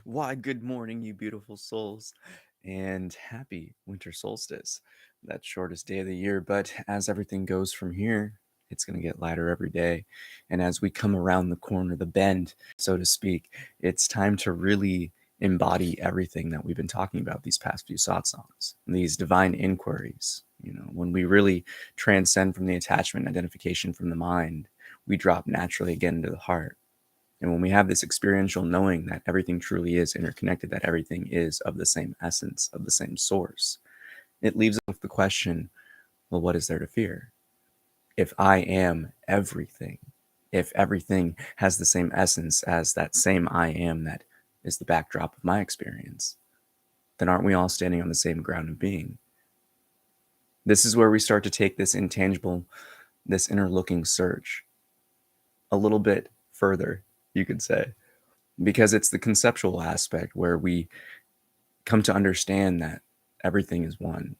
Why, good morning, you beautiful souls, and happy winter solstice. That shortest day of the year, but as everything goes from here, it's going to get lighter every day. And as we come around the corner, the bend, so to speak, it's time to really embody everything that we've been talking about these past few satsangs, these divine inquiries. When we really transcend from the attachment and identification from the mind, we drop naturally again into the heart. And when we have this experiential knowing that everything truly is interconnected, that everything is of the same essence, of the same source, it leaves us with the question, well, what is there to fear? If I am everything, if everything has the same essence as that same I am that is the backdrop of my experience, then aren't we all standing on the same ground of being? This is where we start to take this intangible, this inner looking search a little bit further, you could say. Because it's the conceptual aspect where we come to understand that everything is one,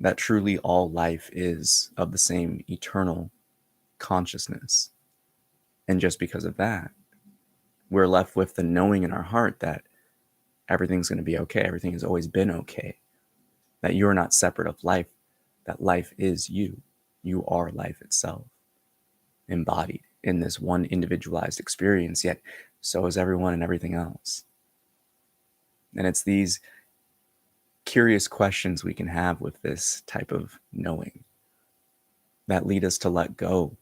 that truly all life is of the same eternal consciousness. And just because of that, we're left with the knowing in our heart that everything's going to be okay. Everything has always been okay. That you're not separate of life, that life is you. You are life itself, embodied in this one individualized experience, yet so is everyone and everything else. And it's these curious questions we can have with this type of knowing that lead us to let go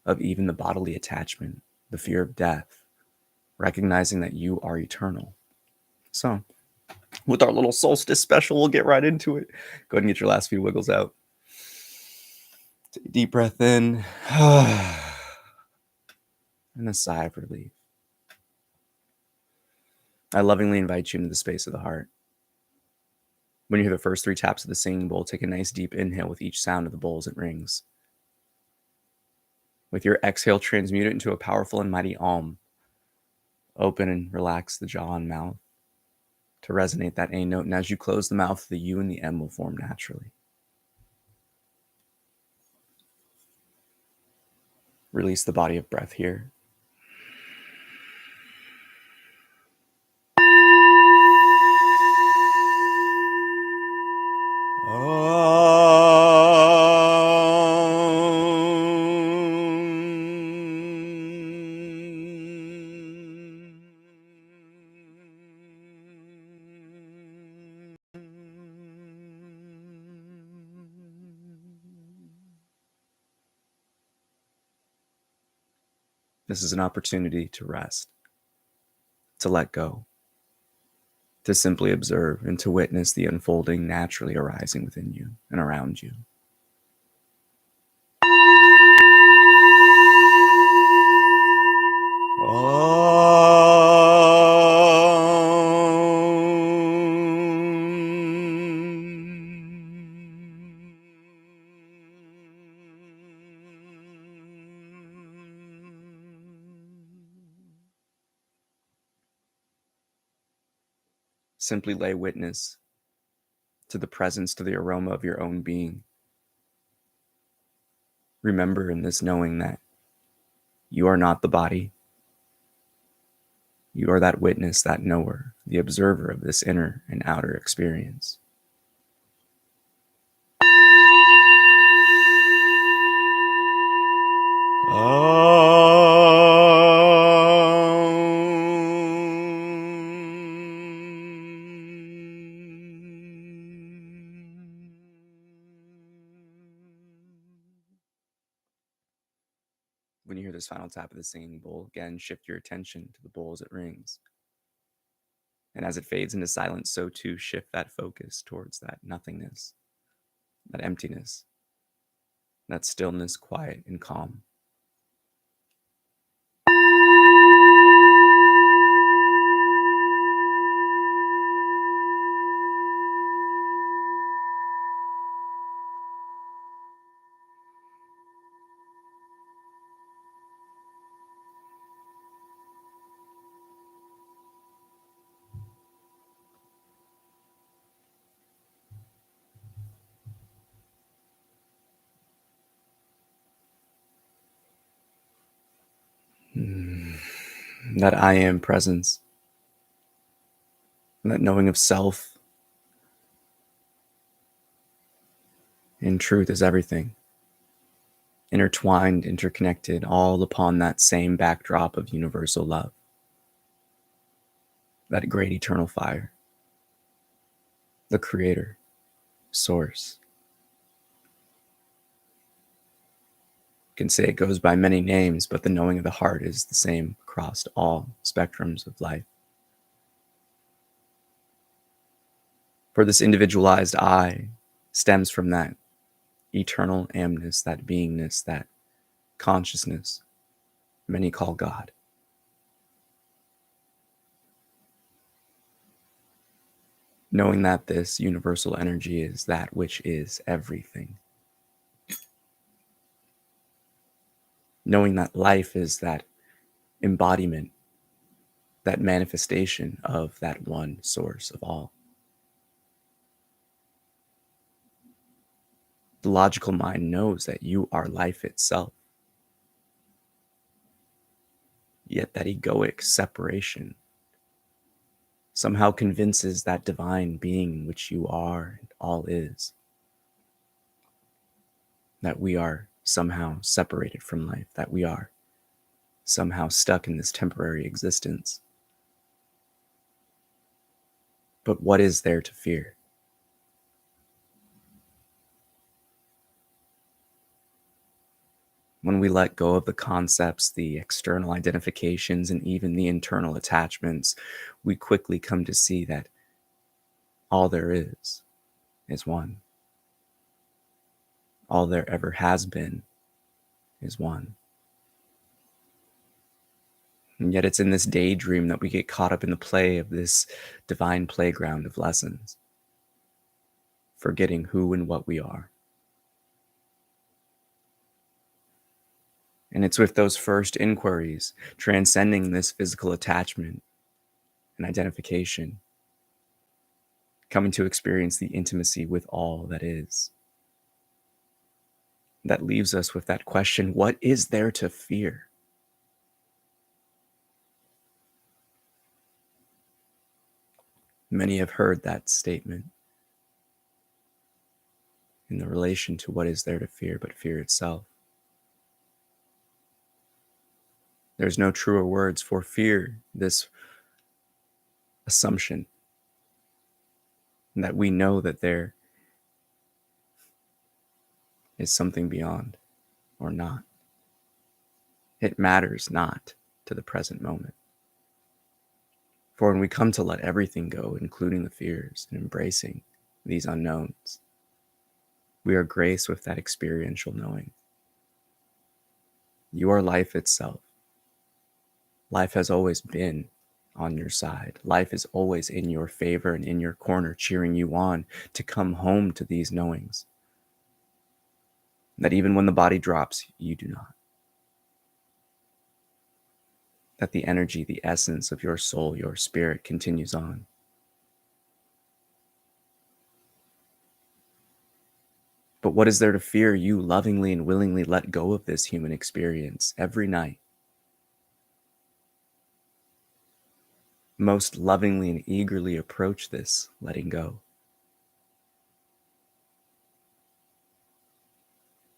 of even the bodily attachment, the fear of death, recognizing that you are eternal. So, with our little solstice special, we'll get right into it. Go ahead and get your last few wiggles out. Take a deep breath in and a sigh of relief. I lovingly invite you into the space of the heart. When you hear the first 3 taps of the singing bowl, take a nice deep inhale with each sound of the bowl as it rings. With your exhale, transmute it into a powerful and mighty Om. Open and relax the jaw and mouth to resonate that A note. And as you close the mouth, the U and the M will form naturally. Release the body of breath here. This is an opportunity to rest, to let go, to simply observe and to witness the unfolding naturally arising within you and around you. Simply lay witness to the presence, to the aroma of your own being. Remember in this knowing that you are not the body. You are that witness, that knower, the observer of this inner and outer experience. When you hear this final tap of the singing bowl, again, shift your attention to the bowl as it rings. And as it fades into silence, so too shift that focus towards that nothingness, that emptiness, that stillness, quiet and calm. That I am presence, And that knowing of self in truth is everything. Intertwined, interconnected, all upon that same backdrop of universal love. That great eternal fire. The creator, source. You can say it goes by many names, but the knowing of the heart is the same across all spectrums of life. For this individualized I stems from that eternal amness, that beingness, that consciousness many call God. Knowing that this universal energy is that which is everything. Knowing that life is that embodiment, that manifestation of that one source of all. The logical mind knows that you are life itself. Yet that egoic separation somehow convinces that divine being which you are and all is, that we are somehow separated from life, that we are somehow stuck in this temporary existence. But what is there to fear? When we let go of the concepts, the external identifications, and even the internal attachments, we quickly come to see that all there is one. All there ever has been is one. And yet it's in this daydream that we get caught up in the play of this divine playground of lessons, forgetting who and what we are. And it's with those first inquiries, transcending this physical attachment and identification, coming to experience the intimacy with all that is. That leaves us with that question, what is there to fear? Many have heard that statement in the relation to what is there to fear but fear itself. There's no truer words for fear, this assumption that we know that there is something beyond or not. It matters not to the present moment. For when we come to let everything go, including the fears and embracing these unknowns, we are graced with that experiential knowing. You are life itself. Life has always been on your side. Life is always in your favor and in your corner, cheering you on to come home to these knowings. That even when the body drops, you do not. That the energy, the essence of your soul, your spirit continues on. But what is there to fear? You lovingly and willingly let go of this human experience every night. Most lovingly and eagerly approach this letting go.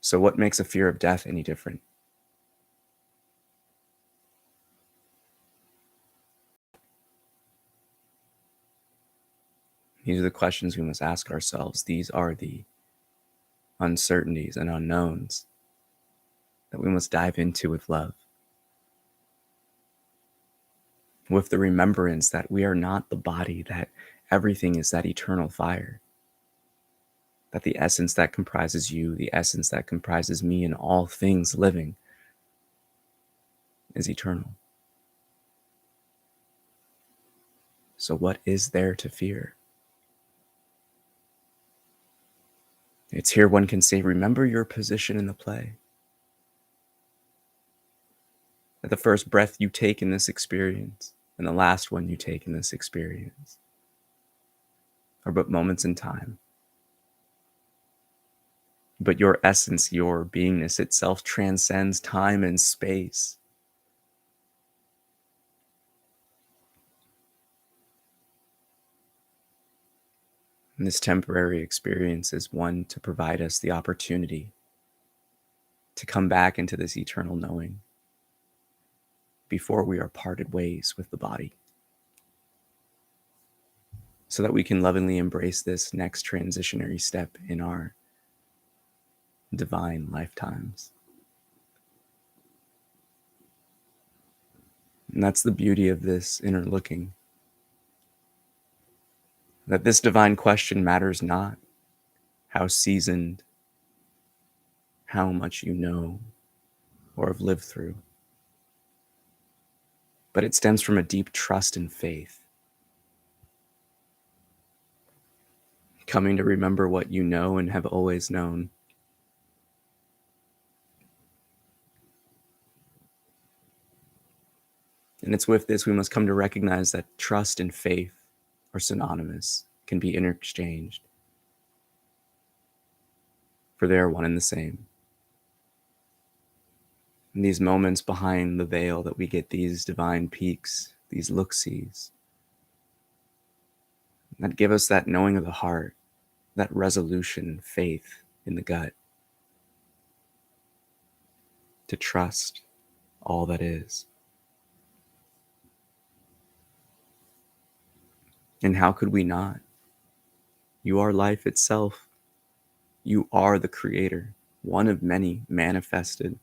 So what makes a fear of death any different? These are the questions we must ask ourselves. These are the uncertainties and unknowns that we must dive into with love. With the remembrance that we are not the body, that everything is that eternal fire. That the essence that comprises you, the essence that comprises me and all things living is eternal. So what is there to fear? It's here one can say, remember your position in the play. That the first breath you take in this experience and the last one you take in this experience are but moments in time. But your essence, your beingness itself transcends time and space. And this temporary experience is one to provide us the opportunity to come back into this eternal knowing before we are parted ways with the body, so that we can lovingly embrace this next transitionary step in our divine lifetimes. And that's the beauty of this inner looking, that this divine question matters not how seasoned, how much you know or have lived through, but it stems from a deep trust and faith, coming to remember what you know and have always known. And it's with this we must come to recognize that trust and faith are synonymous, can be interchanged, for they are one and the same. In these moments behind the veil that we get these divine peaks, these look-sees, that give us that knowing of the heart, that resolution, faith in the gut, to trust all that is. And how could we not? You are life itself. You are the creator, one of many manifested.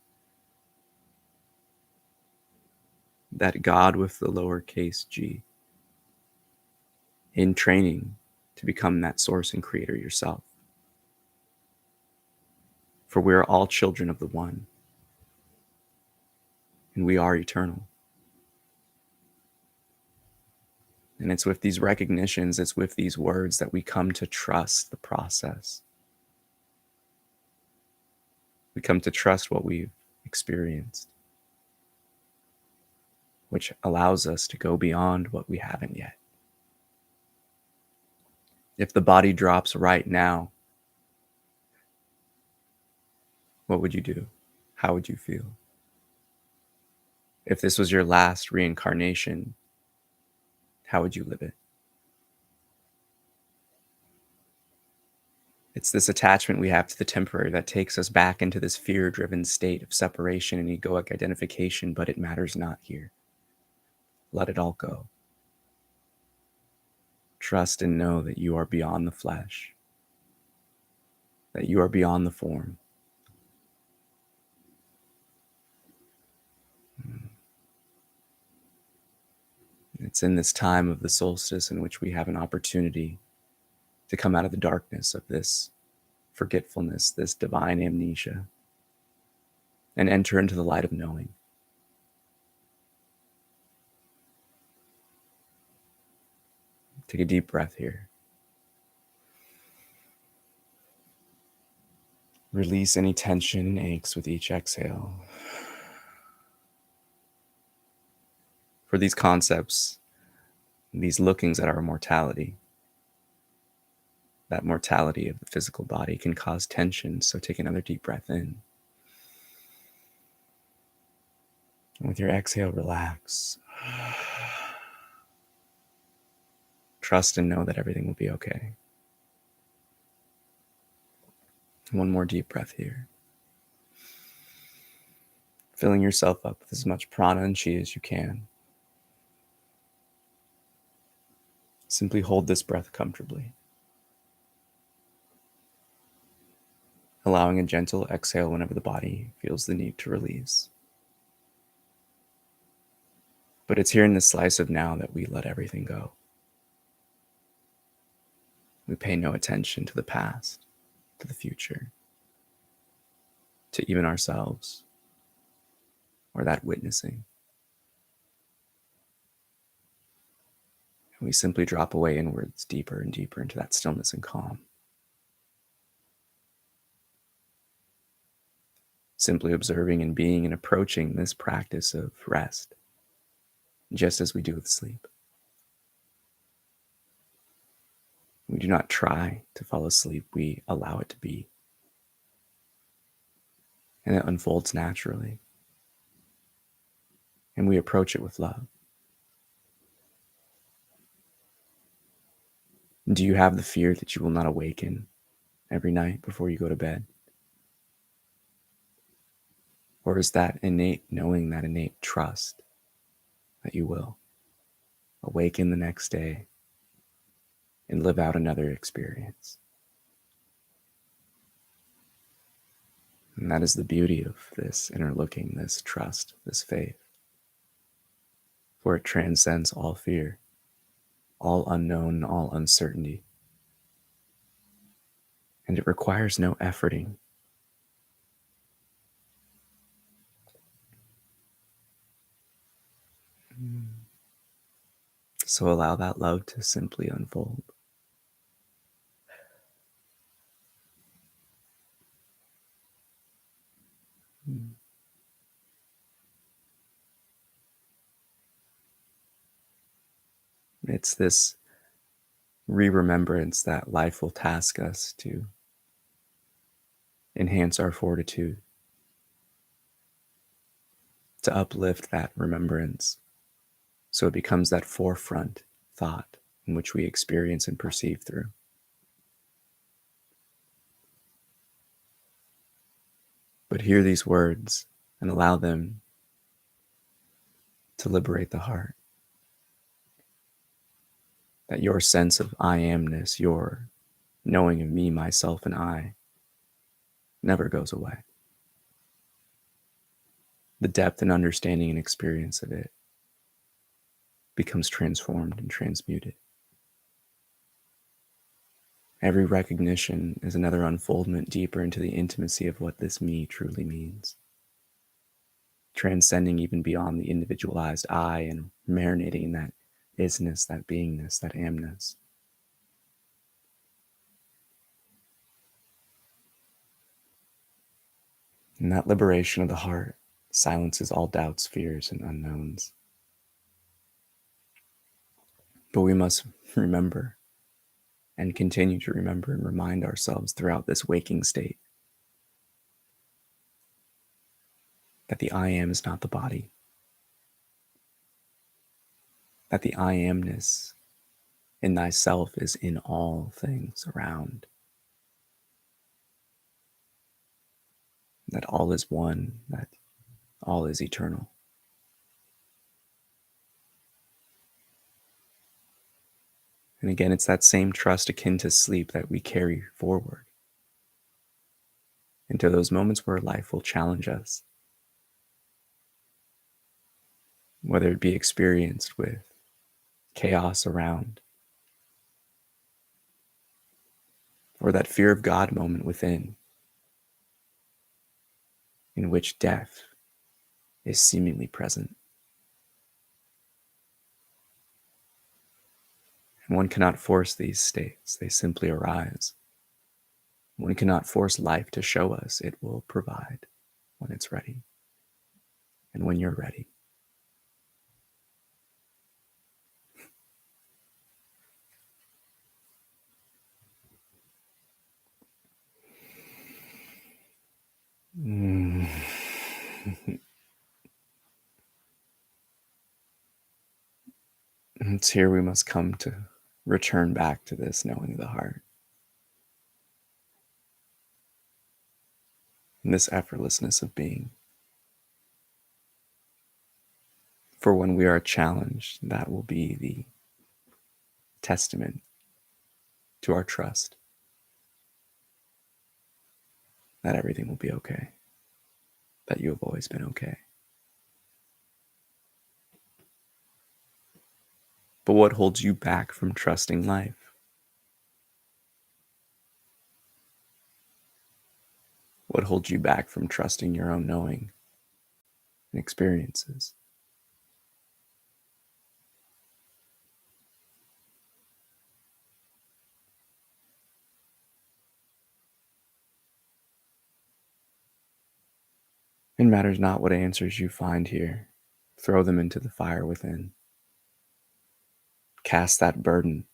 That God with the lowercase g, in training to become that source and creator yourself. For we are all children of the one, and we are eternal. And it's with these recognitions, it's with these words that we come to trust the process. We come to trust what we've experienced, which allows us to go beyond what we haven't yet. If the body drops right now, what would you do? How would you feel? If this was your last reincarnation, how would you live it? It's this attachment we have to the temporary that takes us back into this fear-driven state of separation and egoic identification, but it matters not here. Let it all go. Trust and know that you are beyond the flesh, that you are beyond the form. It's in this time of the solstice in which we have an opportunity to come out of the darkness of this forgetfulness, this divine amnesia, and enter into the light of knowing. Take a deep breath here. Release any tension and aches with each exhale. For these concepts, these lookings at our mortality, that mortality of the physical body can cause tension, so take another deep breath in. And with your exhale, relax. Trust and know that everything will be okay. One more deep breath here. Filling yourself up with as much prana and chi as you can. Simply hold this breath comfortably, allowing a gentle exhale whenever the body feels the need to release. But it's here in this slice of now that we let everything go. We pay no attention to the past, to the future, to even ourselves, or that witnessing. And we simply drop away inwards, deeper and deeper into that stillness and calm. Simply observing and being and approaching this practice of rest, just as we do with sleep. We do not try to fall asleep, we allow it to be. And it unfolds naturally. And we approach it with love. Do you have the fear that you will not awaken every night before you go to bed? Or is that innate knowing, that innate trust that you will awaken the next day and live out another experience? And that is the beauty of this inner looking, this trust, this faith. For it transcends all fear, all unknown, all uncertainty. And it requires no efforting. So allow that love to simply unfold. It's this re-remembrance that life will task us to enhance our fortitude, to uplift that remembrance so it becomes that forefront thought in which we experience and perceive through. But hear these words and allow them to liberate the heart. That your sense of I amness, your knowing of me, myself, and I never goes away. The depth and understanding and experience of it becomes transformed and transmuted. Every recognition is another unfoldment deeper into the intimacy of what this me truly means, transcending even beyond the individualized I and marinating in that isness, that beingness, that amness. And that liberation of the heart silences all doubts, fears, and unknowns. But we must remember and continue to remember and remind ourselves throughout this waking state that the I am is not the body, that the I amness in thyself is in all things around, that all is one, that all is eternal. And again, it's that same trust akin to sleep that we carry forward into those moments where life will challenge us, whether it be experienced with chaos around or that fear of God moment within, in which death is seemingly present. And one cannot force these states, they simply arise. One cannot force life to show us, it will provide when it's ready and when you're ready. It's here we must come to return back to this knowing of the heart. And this effortlessness of being. For when we are challenged, that will be the testament to our trust that everything will be okay, that you have always been okay. But what holds you back from trusting life? What holds you back from trusting your own knowing and experiences? It matters not what answers you find here. Throw them into the fire within. Cast that burden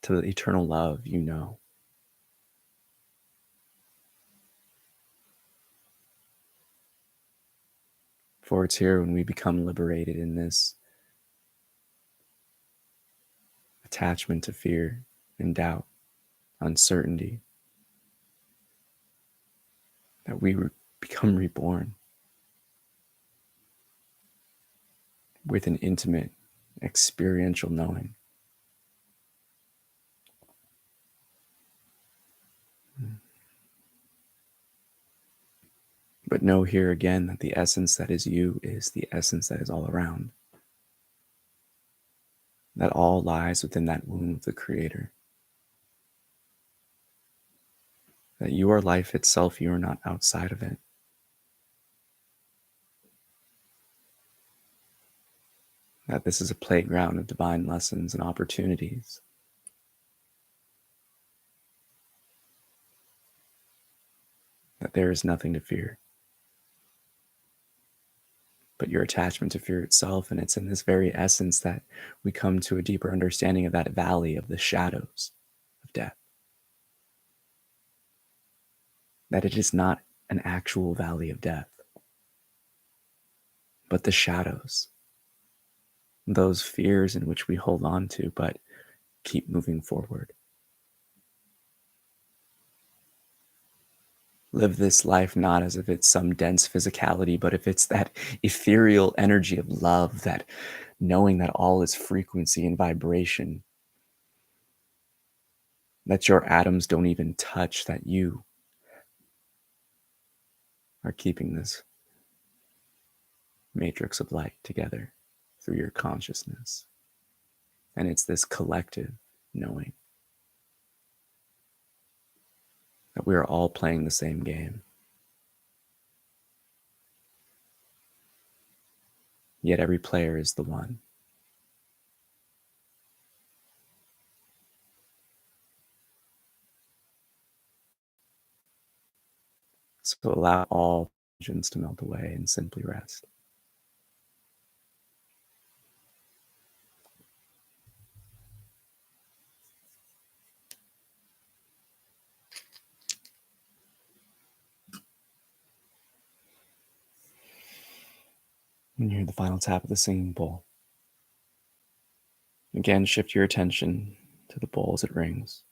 to the eternal love you know. For it's here when we become liberated in this attachment to fear and doubt, uncertainty, that we become reborn with an intimate, experiential knowing. But know here again that the essence that is you is the essence that is all around. That all lies within that womb of the Creator. That you are life itself, you are not outside of it. That this is a playground of divine lessons and opportunities. That there is nothing to fear but your attachment to fear itself. And it's in this very essence that we come to a deeper understanding of that valley of the shadows of death. That it is not an actual valley of death, but the shadows, those fears in which we hold on to, but keep moving forward. Live this life not as if it's some dense physicality, but if it's that ethereal energy of love, that knowing that all is frequency and vibration, that your atoms don't even touch, that you are keeping this matrix of light together through your consciousness. And it's this collective knowing that we are all playing the same game. Yet every player is the one. So allow all tensions to melt away and simply rest. When you hear the final tap of the singing bowl, again, shift your attention to the bowl as it rings.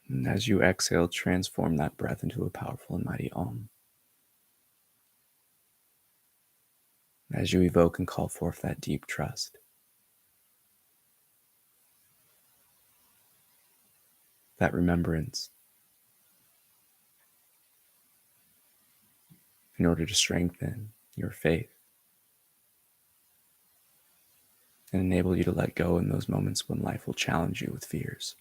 And as you exhale, transform that breath into a powerful and mighty Om. As you evoke and call forth that deep trust, that remembrance, in order to strengthen your faith and enable you to let go in those moments when life will challenge you with fears.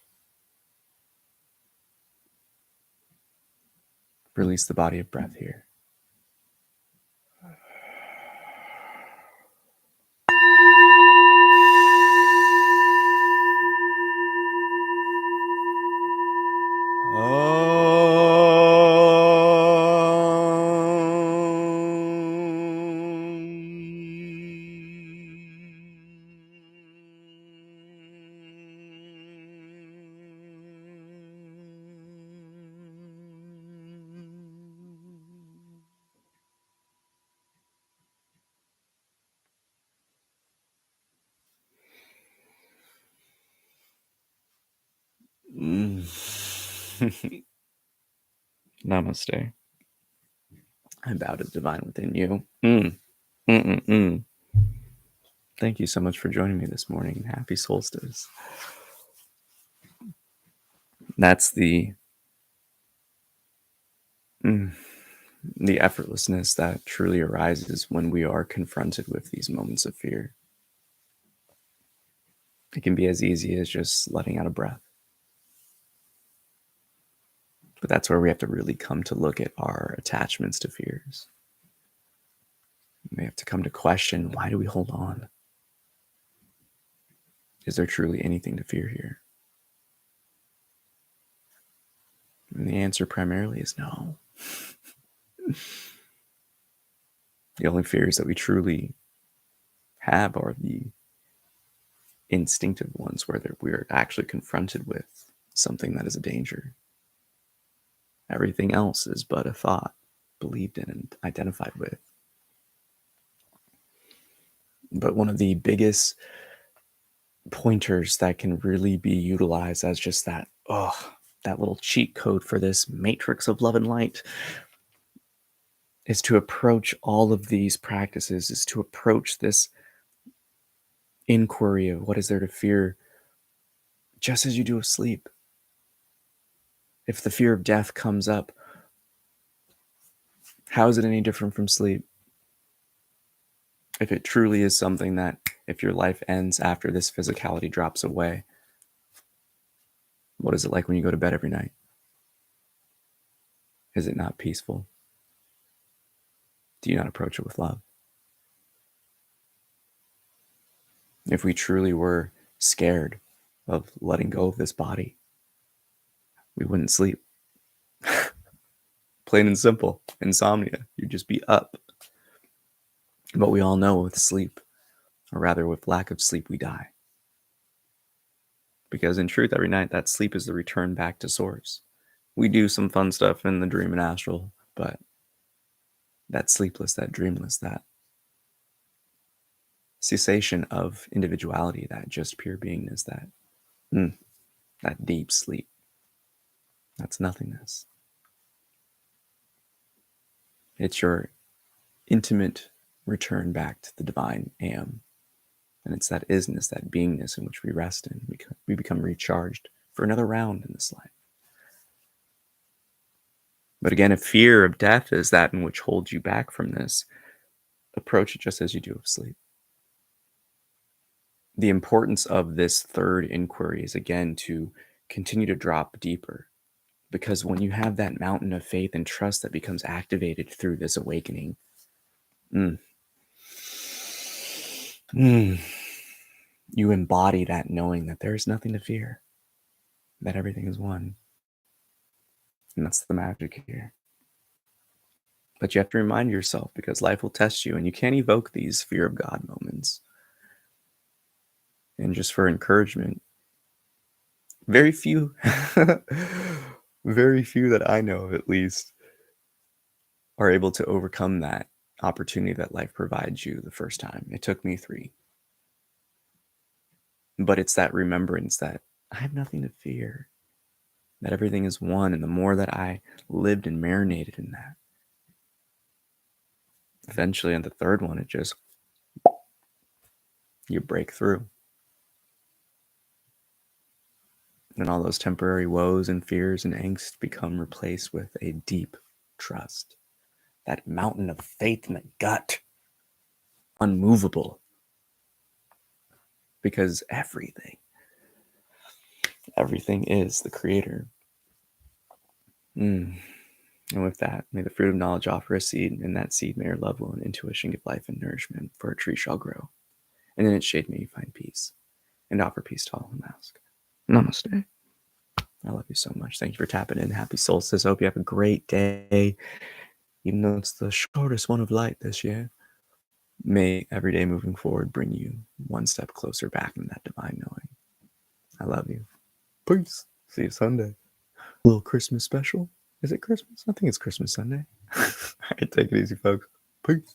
Release the body of breath here. Namaste. I bow to the divine within you. Thank you so much for joining me this morning. Happy solstice. That's the effortlessness that truly arises when we are confronted with these moments of fear. It can be as easy as just letting out a breath. But that's where we have to really come to look at our attachments to fears. We have to come to question, why do we hold on? Is there truly anything to fear here? And the answer primarily is no. The only fears that we truly have are the instinctive ones where we're actually confronted with something that is a danger. Everything else is but a thought, believed in and identified with. But one of the biggest pointers that can really be utilized as just that little cheat code for this matrix of love and light is to approach all of these practices, is to approach this inquiry of what is there to fear just as you do with sleep. If the fear of death comes up, how is it any different from sleep? If it truly is something that if your life ends after this physicality drops away, what is it like when you go to bed every night? Is it not peaceful? Do you not approach it with love? If we truly were scared of letting go of this body, we wouldn't sleep. Plain and simple. Insomnia. You'd just be up. But we all know with sleep, or rather with lack of sleep, we die. Because in truth, every night, that sleep is the return back to source. We do some fun stuff in the dream and astral, but that sleepless, that dreamless, that cessation of individuality, that just pure beingness, that deep sleep, that's nothingness. It's your intimate return back to the divine am. And it's that isness, that beingness in which we rest in. We become recharged for another round in this life. But again, if fear of death is that in which holds you back from this, approach it just as you do with sleep. The importance of this third inquiry is, again, to continue to drop deeper. Because when you have that mountain of faith and trust that becomes activated through this awakening, you embody that knowing that there is nothing to fear, that everything is one. And that's the magic here. But you have to remind yourself, because life will test you, and you can't evoke these fear of God moments. And just for encouragement, very few that I know of, at least, are able to overcome that opportunity that life provides you the first time. It took me 3. But it's that remembrance that I have nothing to fear, that everything is one. And the more that I lived and marinated in that, eventually on the third one, it just, you break through. And all those temporary woes and fears and angst become replaced with a deep trust. That mountain of faith in the gut, unmovable. Because everything is the creator. And with that, may the fruit of knowledge offer a seed, and that seed may your love, will, and intuition give life and nourishment, for a tree shall grow. And in its shade may you find peace, and offer peace to all who ask. Namaste. I love you so much. Thank you for tapping in. Happy solstice. I hope you have a great day. Even though it's the shortest one of light this year, may every day moving forward bring you one step closer back in that divine knowing. I love you. Peace. See you Sunday. A little Christmas special. Is it Christmas? I think it's Christmas Sunday. All right, take it easy, folks. Peace.